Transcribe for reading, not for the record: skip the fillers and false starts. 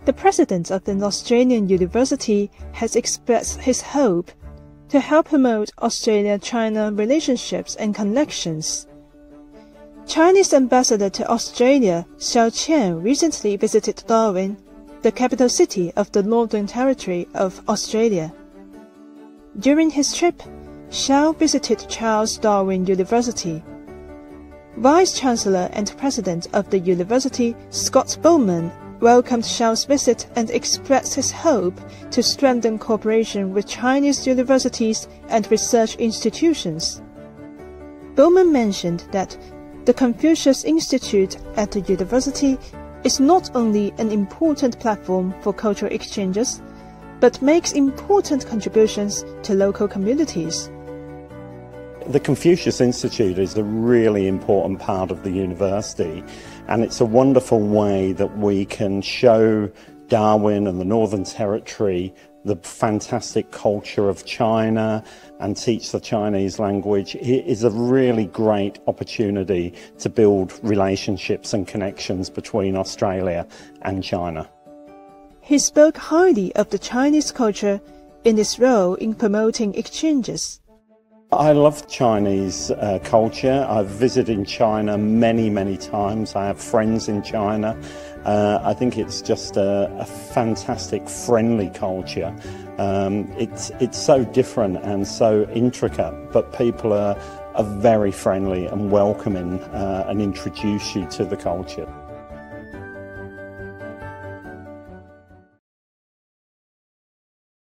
The president of an Australian university has expressed his hope to help promote Australia-China relationships and connections. Chinese ambassador to Australia, Xiao Qian, recently visited Darwin, the capital city of the Northern Territory of Australia. During his trip, Xiao visited Charles Darwin University. Vice-Chancellor and President of the university, Scott Bowman, welcomed Xiao's visit and expressed his hope to strengthen cooperation with Chinese universities and research institutions. Bowman mentioned that the Confucius Institute at the university is not only an important platform for cultural exchanges, but makes important contributions to local communities. The Confucius Institute is a really important part of the university, and it's a wonderful way that we can show Darwin and the Northern Territory the fantastic culture of China and teach the Chinese language. It is a really great opportunity to build relationships and connections between Australia and China. He spoke highly of the Chinese culture in its role in promoting exchanges. I love Chinese culture. I've visited China many times. I have friends in China. I think it's just a fantastic, friendly culture. It's so different and so intricate, but people are very friendly and welcoming and introduce you to the culture.